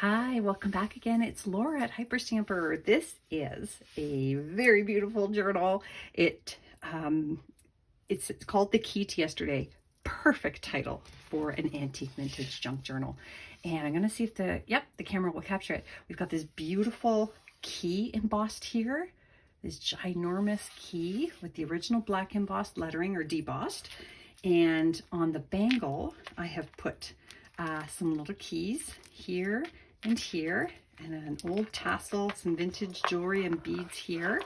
Hi, welcome back again. It's Laura at Hyperstamper. This is a very beautiful journal. It's called The Key to Yesterday. Perfect title for an antique vintage junk journal. And I'm going to see if the camera will capture it. We've got this beautiful key embossed here. This ginormous key with the original black embossed lettering or debossed. And on the bangle, I have put some little keys here and here, and an old tassel, some vintage jewelry and beads here.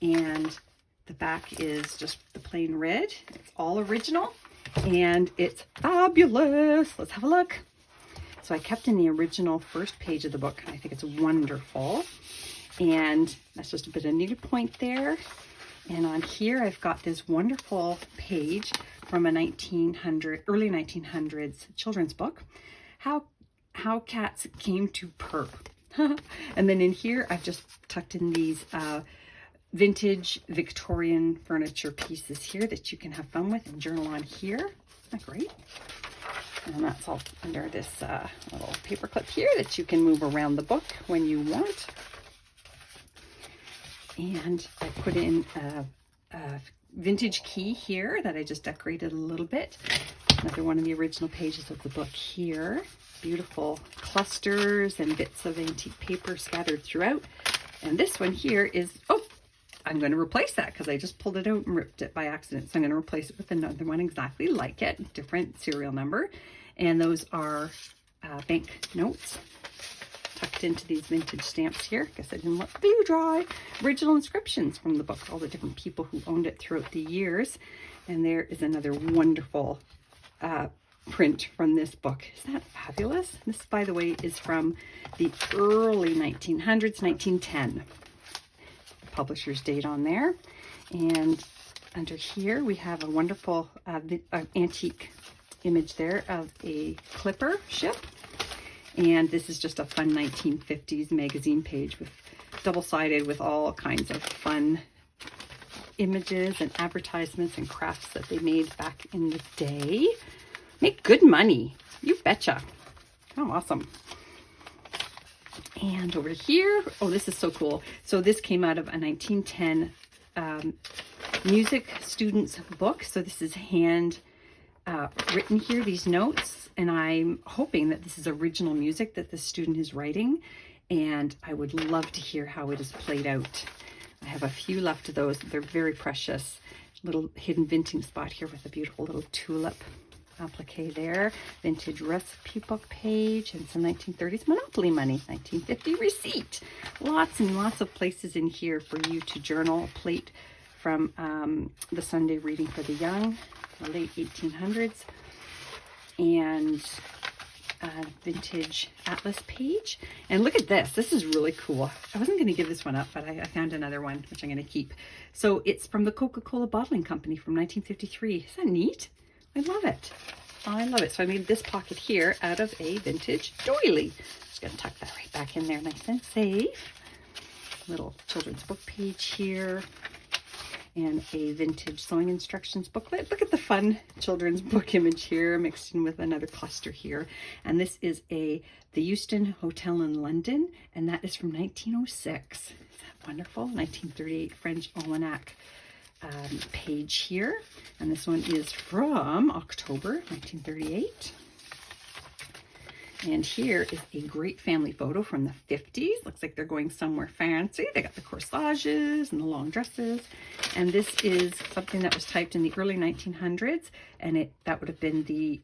And the back is just the plain red. It's all original and it's fabulous. Let's have a look. So I kept in the original first page of the book, and I think it's wonderful. And that's just a bit of needlepoint there. And on here, I've got this wonderful page from a early 1900s children's book, How Cats Came to Purr. And then in here, I've just tucked in these vintage Victorian furniture pieces here that you can have fun with and journal on here. Isn't that great? And that's all under this little paper clip here that you can move around the book when you want. And I put in a vintage key here that I just decorated a little bit. Another one of the original pages of the book here. Beautiful clusters and bits of antique paper scattered throughout. And this one here is, I'm going to replace that because I just pulled it out and ripped it by accident. So I'm going to replace it with another one exactly like it, different serial number. And those are bank notes tucked into these vintage stamps here. Guess I didn't let the glue dry. Original inscriptions from the book, all the different people who owned it throughout the years. And there is another wonderful print from this book. Isn't that fabulous? This, by the way, is from the early 1900s, 1910. Publisher's date on there. And under here we have a wonderful antique image there of a clipper ship. And this is just a fun 1950s magazine page with double-sided with all kinds of fun images and advertisements and crafts that they made back in the day. Make good money, you betcha. Oh, awesome. And over here, this is so cool. So this came out of a 1910 music student's book. So this is hand written here, these notes, and I'm hoping that this is original music that the student is writing, and I would love to hear how it is played out. I have a few left of those. They're very precious. Little hidden venting spot here with a beautiful little tulip applique there. Vintage recipe book page and some 1930s Monopoly money. 1950 receipt. Lots and lots of places in here for you to journal. A plate from the Sunday Reading for the Young, the late 1800s. And a vintage atlas page. And look at this. This is really cool. I wasn't going to give this one up, but I found another one, which I'm going to keep. So it's from the Coca-Cola Bottling Company from 1953. Is that neat? I love it. I love it. So I made this pocket here out of a vintage doily. Just going to tuck that right back in there nice and safe. Little children's book page here. And a vintage sewing instructions booklet. Look at the fun children's book image here mixed in with another cluster here. And this is the Euston Hotel in London, and that is from 1906. Is that wonderful? 1938 French Almanac page here. And this one is from October 1938. And here is a great family photo from the 50s. Looks like they're going somewhere fancy. They got the corsages and the long dresses. And this is something that was typed in the early 1900s. And that would have been the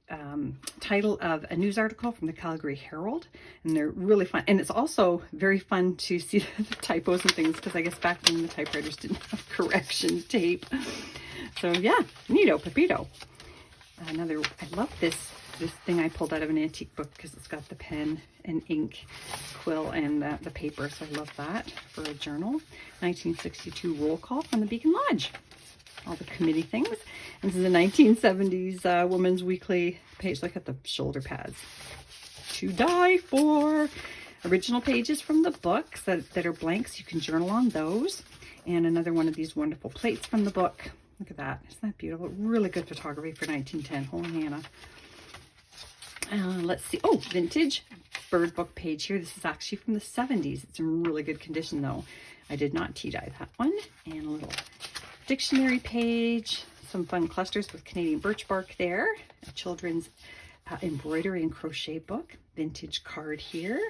title of a news article from the Calgary Herald. And they're really fun. And it's also very fun to see the typos and things, because I guess back then the typewriters didn't have correction tape. So yeah, neato, pepito. I love this thing I pulled out of an antique book because it's got the pen and ink quill and the paper, so I love that for a journal. 1962 roll call from the Beacon Lodge. All the committee things. And this is a 1970s Women's Weekly page. Look at the shoulder pads. To die for. Original pages from the books that are blanks. You can journal on those. And another one of these wonderful plates from the book. Look at that. Isn't that beautiful? Really good photography for 1910. Holy Hannah. Let's see. Oh, vintage bird book page here. This is actually from the 70s. It's in really good condition though. I did not tea dye that one. And a little dictionary page, some fun clusters with Canadian birch bark there, a children's embroidery and crochet book, vintage card here.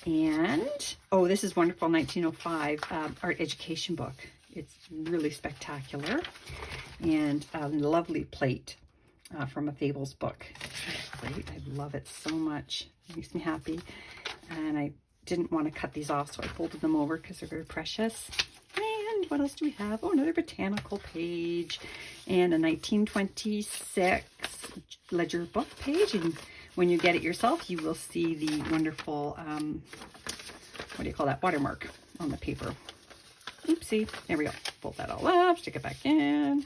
And, oh, this is wonderful, 1905 art education book. It's really spectacular. And a lovely plate from a Fables book. Great, I love it so much. It makes me happy. And I didn't want to cut these off, so I folded them over because they're very precious. And what else do we have? Oh, another botanical page and a 1926 ledger book page. And when you get it yourself, you will see the wonderful, what do you call that, watermark on the paper. Oopsie, there we go. Fold that all up, stick it back in.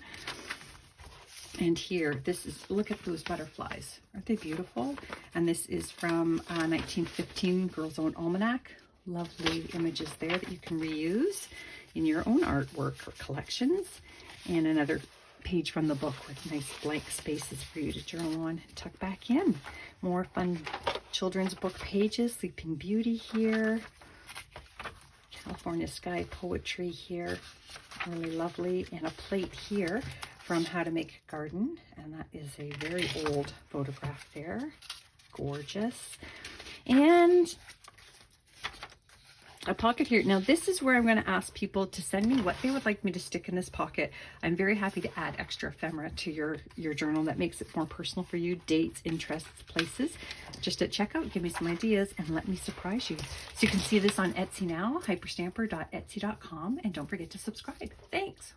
And here, this is, look at those butterflies. Aren't they beautiful? And this is from 1915 Girls' Own Almanac. Lovely images there that you can reuse in your own artwork or collections. And another page from the book with nice blank spaces for you to journal on and tuck back in. More fun children's book pages. Sleeping Beauty here. California Sky Poetry here. Really lovely. And a plate here from How to Make a Garden. And that is a very old photograph there. Gorgeous. And a pocket here. Now this is where I'm going to ask people to send me what they would like me to stick in this pocket. I'm very happy to add extra ephemera to your journal that makes it more personal for you. Dates, interests, places. Just at checkout, give me some ideas and let me surprise you. So you can see this on Etsy now, hyperstamper.etsy.com, and don't forget to subscribe. Thanks.